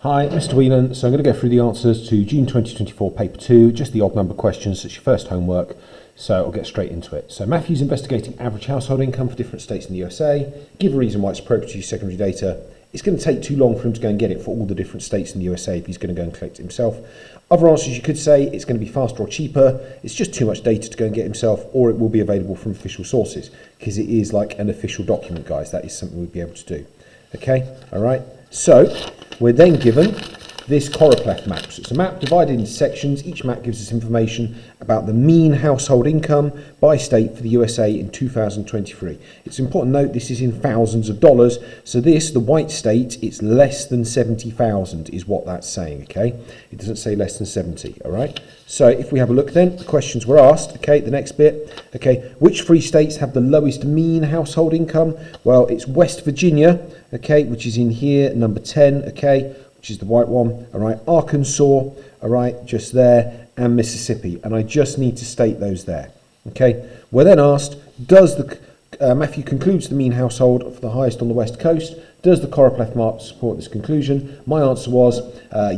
Hi, Mr. Whelan. So I'm going to go through the answers to June 2024 paper 2, just the odd number questions. It's your first homework, so I'll get straight into it. So Matthew's investigating average household income for different states in the USA. Give a reason why it's appropriate to use secondary data. It's going to take too long for him to go and get it for all the different states in the USA if he's going to go and collect it himself. Other answers you could say it's going to be faster or cheaper. It's just too much data to go and get himself, or it will be available from official sources because it is like an official document, guys. That is something we'd be able to do. Okay, all right. So we're then given this choropleth map. So it's a map divided into sections. Each map gives us information about the mean household income by state for the USA in 2023. It's important to note this is in thousands of dollars. So this, the white state, it's less than 70,000 is what that's saying, okay? It doesn't say less than 70, all right? So if we have a look then, the questions were asked, okay, the next bit, okay, which three states have the lowest mean household income? Well, it's West Virginia, okay, which is in here, number 10, okay, which is the white one, all right, Arkansas, all right, just there, and Mississippi, and I just need to state those there, okay. We're then asked, does the, Matthew concludes the mean household for the highest on the west coast, does the choropleth map support this conclusion? My answer was,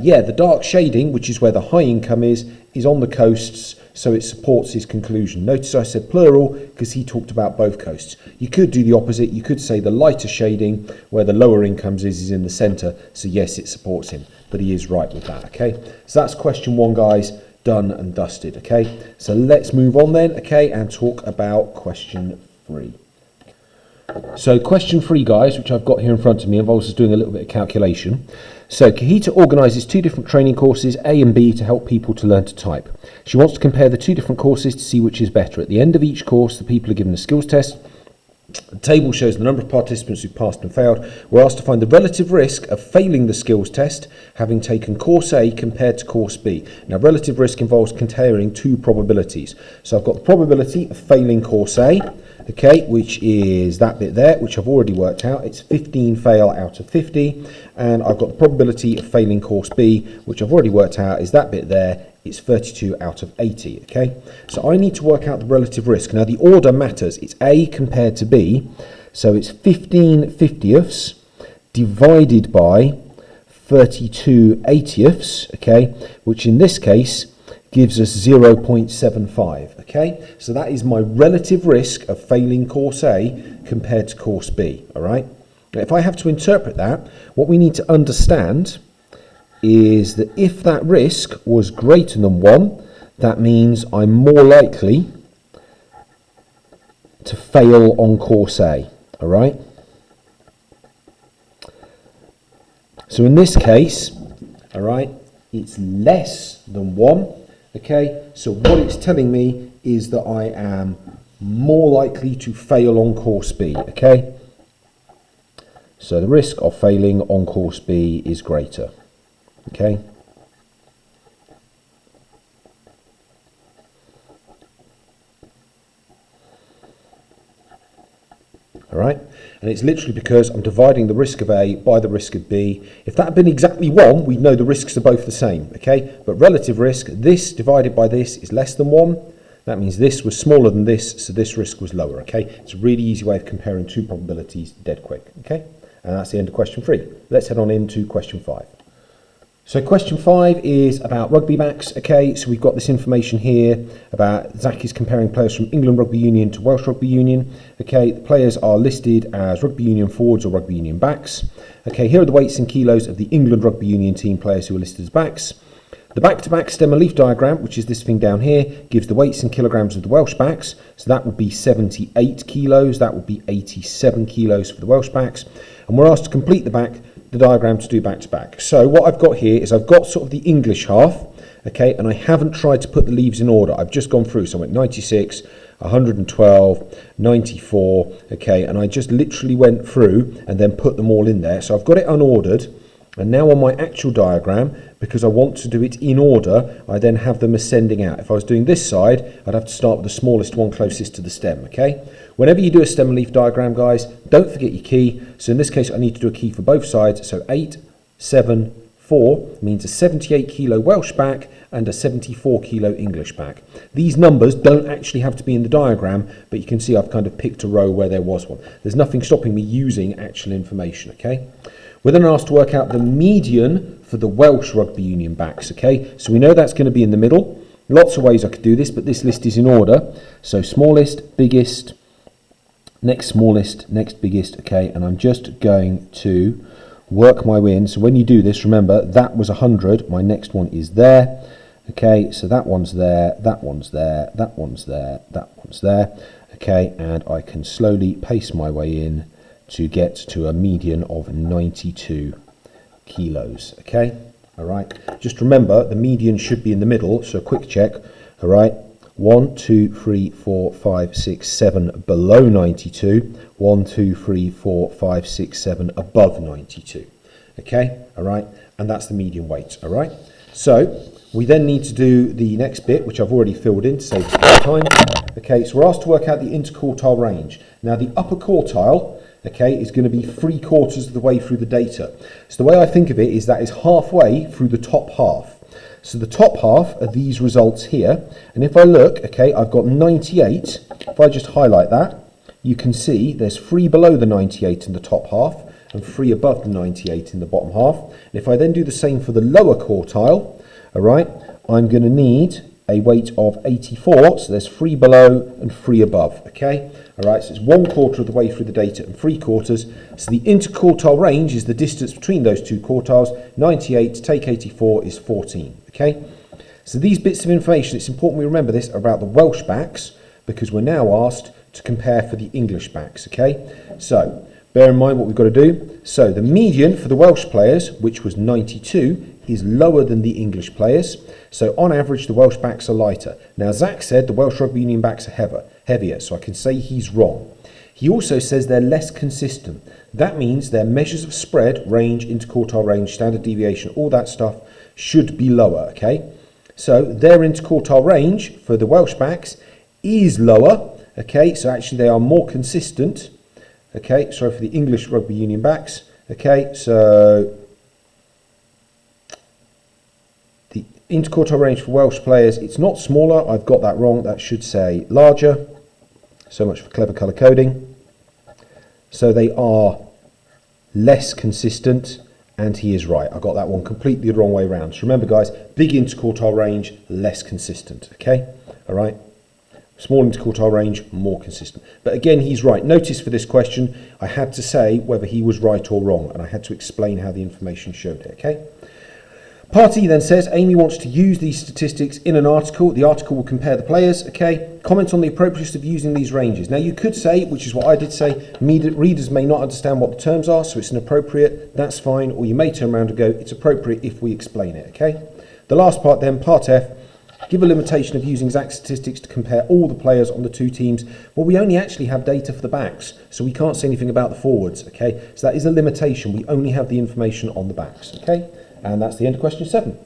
yeah, the dark shading, which is where the high income is on the coasts, so it supports his conclusion. Notice I said plural because he talked about both coasts. You could do the opposite. You could say the lighter shading where the lower incomes is in the centre. So yes, it supports him, but he is right with that, okay? So that's question one, guys, done and dusted, okay? So let's move on then, okay, and talk about question three. So question three, guys, which I've got here in front of me, involves us doing a little bit of calculation. So Kahita organises two different training courses, A and B, to help people to learn to type. She wants to compare the two different courses to see which is better. At the end of each course, the people are given a skills test. The table shows the number of participants who passed and failed. We're asked to find the relative risk of failing the skills test, having taken course A compared to course B. Now, relative risk involves comparing two probabilities. So I've got the probability of failing course A, okay, which is that bit there, which I've already worked out. It's 15 fail out of 50. And I've got the probability of failing course B, which I've already worked out, is that bit there. It's 32 out of 80, okay? So I need to work out the relative risk. Now, the order matters. It's A compared to B. So it's 15 50ths divided by 32 80ths, okay? Which in this case gives us 0.75, okay? So that is my relative risk of failing course A compared to course B, all right? Now, if I have to interpret that, what we need to understand is that if that risk was greater than 1, that means I'm more likely to fail on course A, all right? So in this case, all right, it's less than 1, okay? So what it's telling me is that I am more likely to fail on course B, okay? So the risk of failing on course B is greater. Okay. All right. And it's literally because I'm dividing the risk of A by the risk of B. If that had been exactly 1, we'd know the risks are both the same. Okay. But relative risk, this divided by this is less than 1. That means this was smaller than this, so this risk was lower. Okay. It's a really easy way of comparing two probabilities dead quick. Okay. And that's the end of question 3. Let's head on into question 5. So question 5 is about rugby backs. Okay, so we've got this information here about Zach is comparing players from England Rugby Union to Welsh Rugby Union. Okay, the players are listed as Rugby Union forwards or Rugby Union backs. Okay, here are the weights and kilos of the England Rugby Union team players who are listed as backs. The back-to-back stem and leaf diagram, which is this thing down here, gives the weights in kilograms of the Welsh backs. So that would be 78 kilos. That would be 87 kilos for the Welsh backs. And we're asked to complete the diagram to do back-to-back. So what I've got here is I've got sort of the English half, okay, and I haven't tried to put the leaves in order. I've just gone through, so I went 96, 112, 94, okay, and I just literally went through and then put them all in there. So I've got it unordered, and now on my actual diagram, because I want to do it in order, I then have them ascending out. If I was doing this side, I'd have to start with the smallest one closest to the stem, okay? Whenever you do a stem and leaf diagram, guys, don't forget your key. So in this case, I need to do a key for both sides. So 8, 7, 4 means a 78 kilo Welsh back and a 74 kilo English back. These numbers don't actually have to be in the diagram, but you can see I've kind of picked a row where there was one. There's nothing stopping me using actual information, okay? We're then asked to work out the median for the Welsh Rugby Union backs, okay? So we know that's going to be in the middle. Lots of ways I could do this, but this list is in order. So smallest, biggest, next smallest, next biggest, okay? And I'm just going to work my way in. So when you do this, remember, that was 100. My next one is there. Okay, so that one's there, that one's there, that one's there, that one's there. Okay, and I can slowly pace my way in to get to a median of 92 kilos. Okay, all right. Just remember, the median should be in the middle, so a quick check. All right, 1, 2, 3, 4, 5, 6, 7 below 92. 1, 2, 3, 4, 5, 6, 7 above 92. Okay, all right, and that's the median weight. All right, so we then need to do the next bit, which I've already filled in to save time. Okay, so we're asked to work out the interquartile range. Now, the upper quartile, okay, is going to be 3/4 of the way through the data. So the way I think of it is that is halfway through the top half. So the top half are these results here. And if I look, okay, I've got 98. If I just highlight that, you can see there's 3 below the 98 in the top half and 3 above the 98 in the bottom half. And if I then do the same for the lower quartile, all right, I'm going to need a weight of 84, so there's 3 below and 3 above, okay? All right, so it's 1/4 of the way through the data and 3/4. So the interquartile range is the distance between those two quartiles. 98 take 84 is 14, okay? So these bits of information, it's important we remember this, are about the Welsh backs, because we're now asked to compare for the English backs, okay? So bear in mind what we've got to do. So the median for the Welsh players, which was 92, is lower than the English players. So on average, the Welsh backs are lighter. Now, Zach said the Welsh Rugby Union backs are heavier, so I can say he's wrong. He also says they're less consistent. That means their measures of spread, range, interquartile range, standard deviation, all that stuff should be lower, okay? So their interquartile range for the Welsh backs is lower, okay? So actually they are more consistent, okay? Sorry for the English Rugby Union backs, okay? So interquartile range for Welsh players, it's not smaller, I've got that wrong, that should say larger. So much for clever colour coding. So they are less consistent, and he is right. I got that one completely the wrong way around. So remember guys, big interquartile range, less consistent, okay? All right. Small interquartile range, more consistent. But again, he's right. Notice for this question, I had to say whether he was right or wrong, and I had to explain how the information showed it, okay? Part E then says, Amy wants to use these statistics in an article. The article will compare the players, okay? Comment on the appropriateness of using these ranges. Now you could say, which is what I did say, readers may not understand what the terms are, so it's inappropriate, that's fine, or you may turn around and go, it's appropriate if we explain it, okay? The last part then, part F, give a limitation of using exact statistics to compare all the players on the two teams. Well, we only actually have data for the backs, so we can't say anything about the forwards, okay? So that is a limitation. We only have the information on the backs, okay? And that's the end of question 7.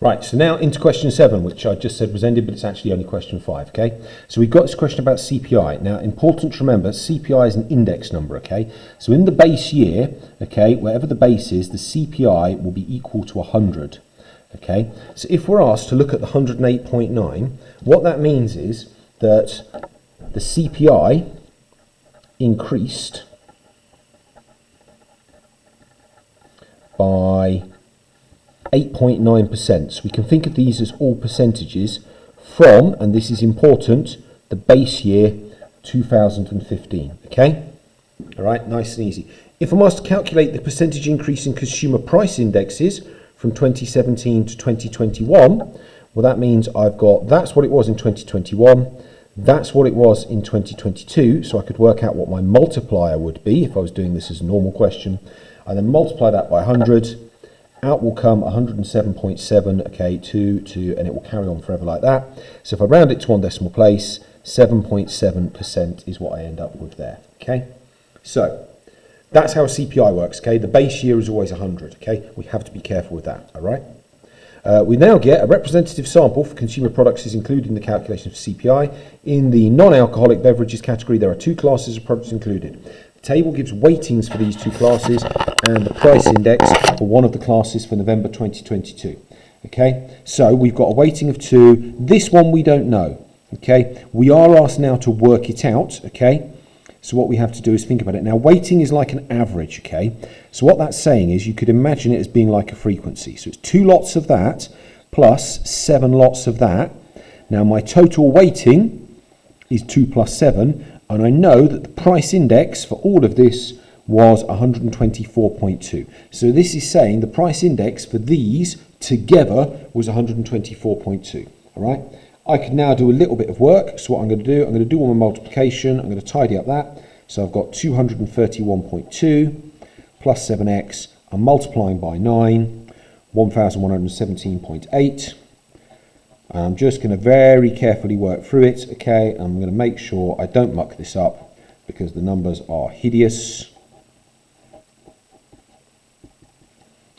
Right, so now into question 7, which I just said was ended, but it's actually only question 5, okay? So we've got this question about CPI. Now, important to remember, CPI is an index number, okay? So in the base year, okay, wherever the base is, the CPI will be equal to 100, okay? So if we're asked to look at the 108.9, what that means is that the CPI increased by 8.9%. So we can think of these as all percentages from, and this is important, the base year 2015, okay? All right, nice and easy. If I'm asked to calculate the percentage increase in consumer price indexes from 2017 to 2021, well, that means I've got, that's what it was in 2021, that's what it was in 2022, so I could work out what my multiplier would be if I was doing this as a normal question. I then multiply that by 100, out will come 107.7, okay, and it will carry on forever like that. So if I round it to one decimal place, 7.7% is what I end up with there, okay? So that's how a CPI works, okay? The base year is always 100, okay? We have to be careful with that, all right? We now get a representative sample for consumer products is included in the calculation of CPI. In the non-alcoholic beverages category, there are 2 classes of products included. The table gives weightings for these 2 classes and the price index for one of the classes for November 2022. Okay, so we've got a weighting of 2. This one we don't know. Okay, we are asked now to work it out. Okay, So what we have to do is think about it. Now, weighting is like an average, okay? So what that's saying is you could imagine it as being like a frequency. So it's 2 lots of that plus 7 lots of that. Now, my total weighting is 2 plus 7, and I know that the price index for all of this was 124.2. So this is saying the price index for these together was 124.2, all right? I can now do a little bit of work. So what I'm going to do all my multiplication. I'm going to tidy up that. So I've got 231.2 plus 7x. I'm multiplying by 9, 1117.8. I'm just going to very carefully work through it, okay? I'm going to make sure I don't muck this up because the numbers are hideous.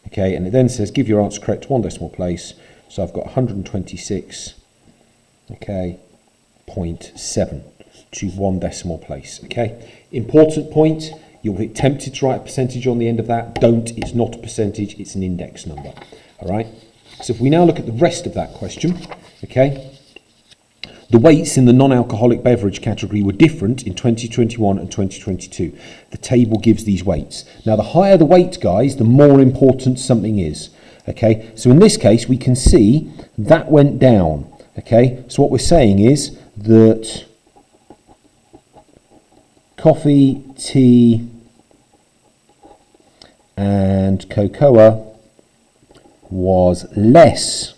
Okay, and it then says give your answer correct to 1 decimal place. So I've got 126, okay, 0.7 to 1 decimal place, okay? Important point, you'll be tempted to write a percentage on the end of that. Don't, it's not a percentage, it's an index number, all right? So if we now look at the rest of that question, okay, the weights in the non-alcoholic beverage category were different in 2021 and 2022. The table gives these weights. Now, the higher the weight, guys, the more important something is, okay? So in this case, we can see that went down, okay? So what we're saying is that coffee, tea, and cocoa was less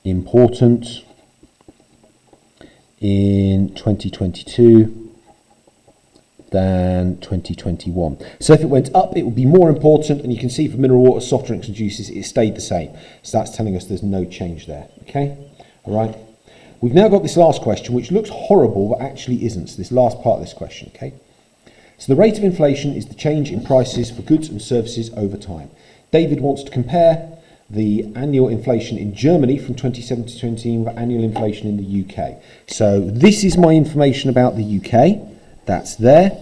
important in 2022 than 2021. So if it went up, it would be more important, and you can see for mineral water, soft drinks and juices, it stayed the same. So that's telling us there's no change there, okay? All right. We've now got this last question, which looks horrible, but actually isn't. So this last part of this question, okay? So the rate of inflation is the change in prices for goods and services over time. David wants to compare the annual inflation in Germany from 2017 to 2018 with annual inflation in the UK. So this is my information about the UK. That's there,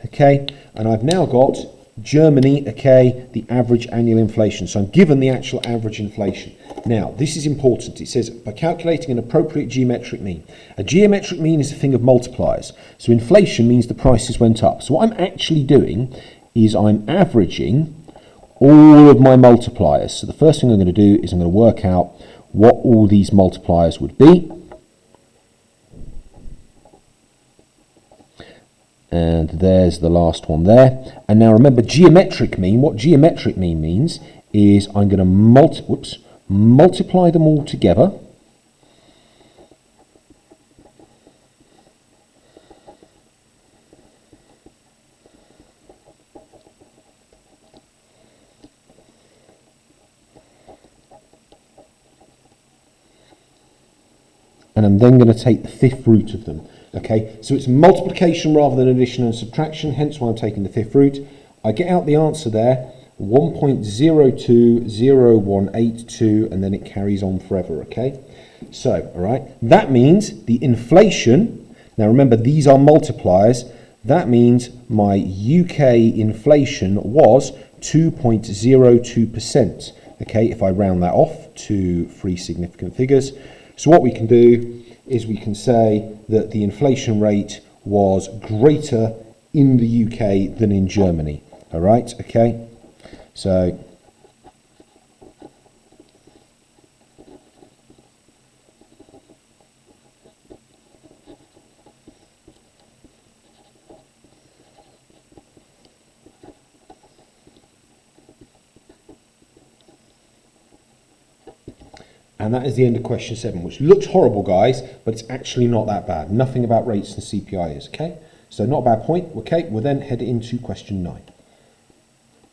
okay? And I've now got Germany, okay, the average annual inflation. So I'm given the actual average inflation. Now, this is important. It says, by calculating an appropriate geometric mean. A geometric mean is a thing of multipliers. So inflation means the prices went up. So what I'm actually doing is I'm averaging all of my multipliers. So the first thing I'm going to do is I'm going to work out what all these multipliers would be. And there's the last one there. And now remember, geometric mean, what geometric mean means is I'm going to multiply them all together. And I'm then going to take the fifth root of them. Okay, so it's multiplication rather than addition and subtraction, hence why I'm taking the fifth root. I get out the answer there, 1.020182, and then it carries on forever, okay? So, all right, that means the inflation, now remember these are multipliers, that means my UK inflation was 2.02%, okay, if I round that off to 3 significant figures. So what we can do is we can say that the inflation rate was greater in the UK than in Germany. All right, okay? So and that is the end of question 7, which looks horrible, guys, but it's actually not that bad. Nothing about rates and CPI is, okay? So not a bad point, okay? We'll then head into question 9.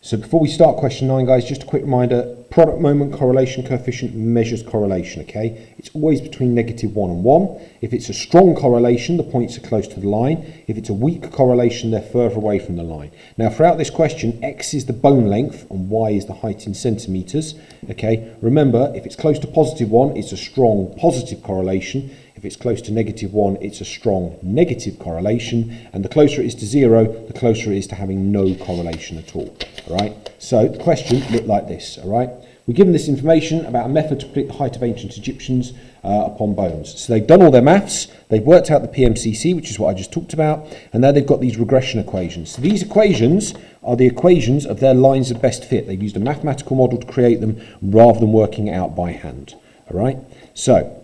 So before we start question 9, guys, just a quick reminder, product moment correlation coefficient measures correlation, okay? It's always between -1 and 1. If it's a strong correlation, the points are close to the line. If it's a weak correlation, they're further away from the line. Now, throughout this question, X is the bone length and Y is the height in centimetres, okay? Remember, if it's close to +1, it's a strong positive correlation. If it's close to -1, it's a strong negative correlation. And the closer it is to 0, the closer it is to having no correlation at all. All right. So the question looked like this. All right. We're given this information about a method to predict the height of ancient Egyptians upon bones. So they've done all their maths, they've worked out the PMCC, which is what I just talked about, and now they've got these regression equations. So these equations are the equations of their lines of best fit. They've used a mathematical model to create them rather than working it out by hand. All right? So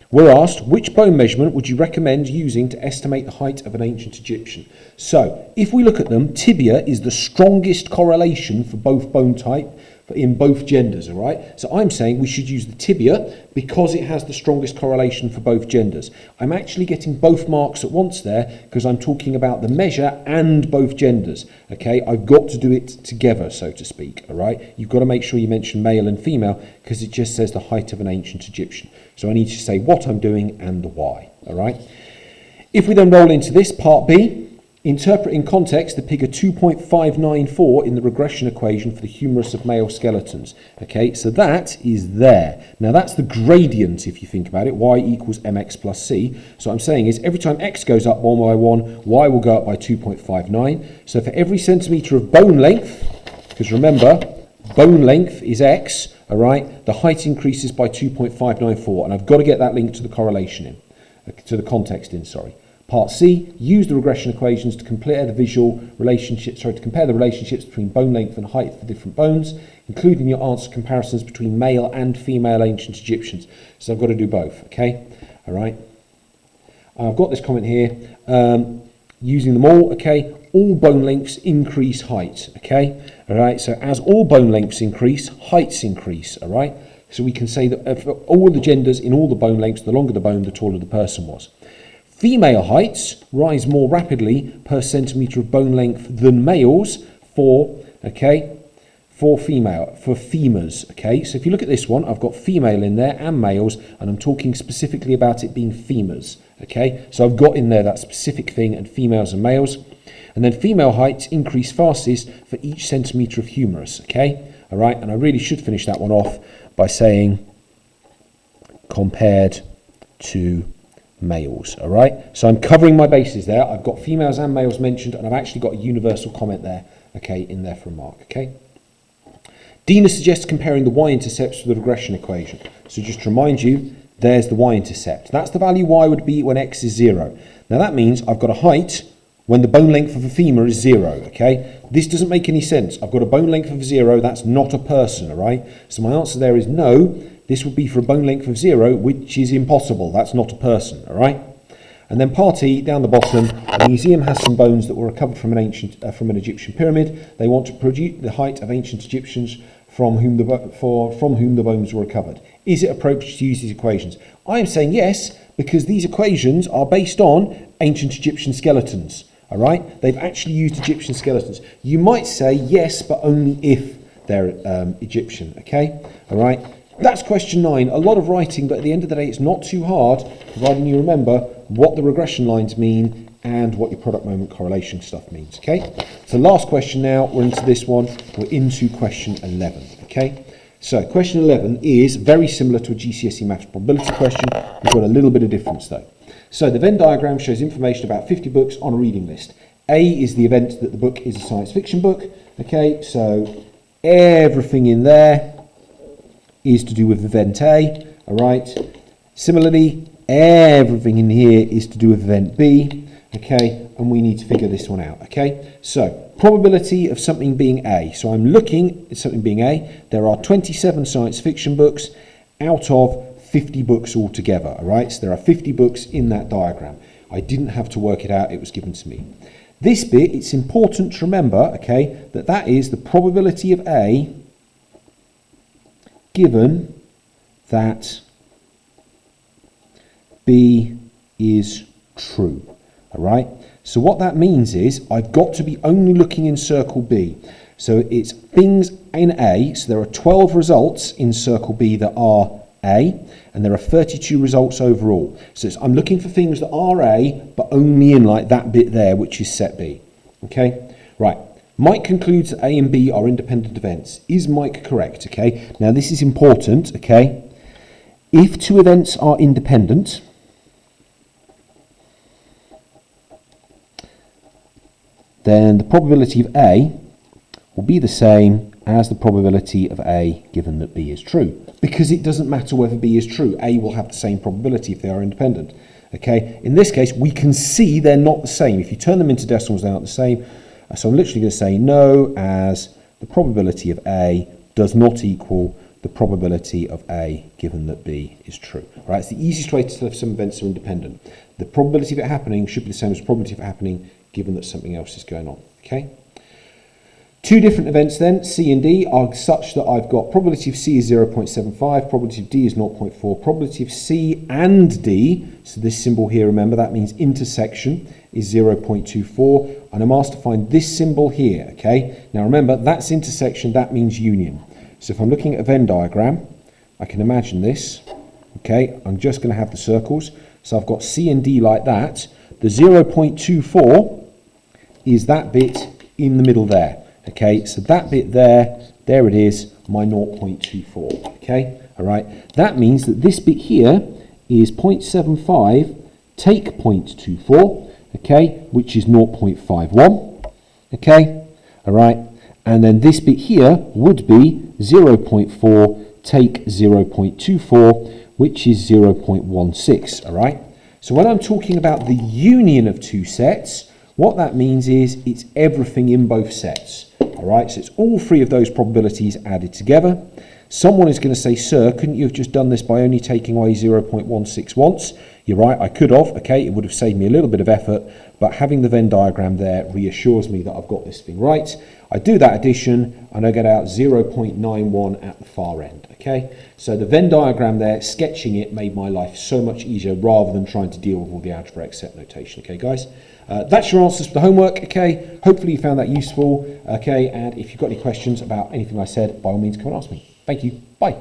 we're asked, which bone measurement would you recommend using to estimate the height of an ancient Egyptian? So if we look at them, tibia is the strongest correlation for both bone type in both genders, all right? So I'm saying we should use the tibia because it has the strongest correlation for both genders. I'm actually getting both marks at once there because I'm talking about the measure and both genders, okay? I've got to do it together, so to speak, all right? You've got to make sure you mention male and female because it just says the height of an ancient Egyptian. So I need to say what I'm doing and the why, all right? If we then roll into this, part B, interpret in context the figure 2.594 in the regression equation for the humerus of male skeletons. Okay, so that is there. Now that's the gradient if you think about it, y equals mx plus c. So what I'm saying is every time x goes up 1 by 1, y will go up by 2.59. So for every centimetre of bone length, because remember, bone length is x, all right, the height increases by 2.594, and I've got to get that link to the correlation in, to the context in, sorry. Part C, use the regression equations to compare the relationships between bone length and height for different bones, including your answer comparisons between male and female ancient Egyptians. So I've got to do both, okay? All right. I've got this comment here, using them all, okay? All bone lengths increase height, okay? All right, so as all bone lengths increase, heights increase, all right? So we can say that for all the genders in all the bone lengths, the longer the bone, the taller the person was. Female heights rise more rapidly per centimetre of bone length than males for femurs, okay? So if you look at this one, I've got female in there and males, and I'm talking specifically about it being femurs, okay? So I've got in there that specific thing and females and males. And then female heights increase fastest for each centimetre of humerus, okay? All right, and I really should finish that one off by saying compared to males, all right? So I'm covering my bases there. I've got females and males mentioned, and I've actually got a universal comment there, okay, in there for a mark, okay? Dina suggests comparing the y-intercepts with the regression equation. So just to remind you, there's the y-intercept. That's the value y would be when x is 0. Now that means I've got a height when the bone length of a femur is 0, okay? This doesn't make any sense. I've got a bone length of 0, that's not a person, all right? So my answer there is no. This would be for a bone length of 0, which is impossible. That's not a person, all right? And then part E, down the bottom, the museum has some bones that were recovered from an Egyptian pyramid. They want to produce the height of ancient Egyptians from whom the bones were recovered. Is it appropriate to use these equations? I am saying yes, because these equations are based on ancient Egyptian skeletons, all right? They've actually used Egyptian skeletons. You might say yes, but only if they're Egyptian, okay? All right? That's question 9. A lot of writing, but at the end of the day, it's not too hard, providing you remember what the regression lines mean and what your product moment correlation stuff means, okay? So last question now, we're into this one. We're into question 11, okay? So question 11 is very similar to a GCSE maths probability question. We've got a little bit of difference though. So the Venn diagram shows information about 50 books on a reading list. A is the event that the book is a science fiction book, okay? So everything in there is to do with event A, all right? Similarly, everything in here is to do with event B, okay? And we need to figure this one out, okay? So, probability of something being A. So I'm looking at something being A. There are 27 science fiction books out of 50 books altogether, all right? So there are 50 books in that diagram. I didn't have to work it out, it was given to me. This bit, it's important to remember, okay, that is the probability of A given that B is true, all right? So what that means is I've got to be only looking in circle B. So it's things in A, so there are 12 results in circle B that are A, and there are 32 results overall. So I'm looking for things that are A, but only in like that bit there, which is set B, okay? Right. Mike concludes that A and B are independent events. Is Mike correct? Okay. Now this is important. Okay. If two events are independent, then the probability of A will be the same as the probability of A given that B is true. Because it doesn't matter whether B is true, A will have the same probability if they are independent. Okay, in this case, we can see they're not the same. If you turn them into decimals, they're not the same. So I'm literally going to say no, as the probability of A does not equal the probability of A given that B is true. All right, it's the easiest way to tell if some events are independent. The probability of it happening should be the same as the probability of it happening given that something else is going on. Okay. Two different events then, C and D, are such that I've got probability of C is 0.75, probability of D is 0.4, probability of C and D, so this symbol here, remember, that means intersection, is 0.24, and I'm asked to find this symbol here, okay? Now remember, that's intersection, that means union. So if I'm looking at a Venn diagram, I can imagine this, okay? I'm just going to have the circles, so I've got C and D like that. The 0.24 is that bit in the middle there. Okay, so that bit there it is, my 0.24, okay, all right. That means that this bit here is 0.75 take 0.24, okay, which is 0.51, okay, all right. And then this bit here would be 0.4 take 0.24, which is 0.16, all right. So when I'm talking about the union of two sets, what that means is it's everything in both sets. All right, so it's all three of those probabilities added together. Someone is going to say, sir, couldn't you have just done this by only taking away 0.16 once? You're right, I could have. Okay, it would have saved me a little bit of effort, but having the Venn diagram there reassures me that I've got this thing right. I do that addition, and I get out 0.91 at the far end. Okay, so the Venn diagram there, sketching it, made my life so much easier rather than trying to deal with all the algebraic set notation. Okay, guys? That's your answers for the homework, okay? Hopefully you found that useful, okay? And if you've got any questions about anything I said, by all means, come and ask me. Thank you. Bye.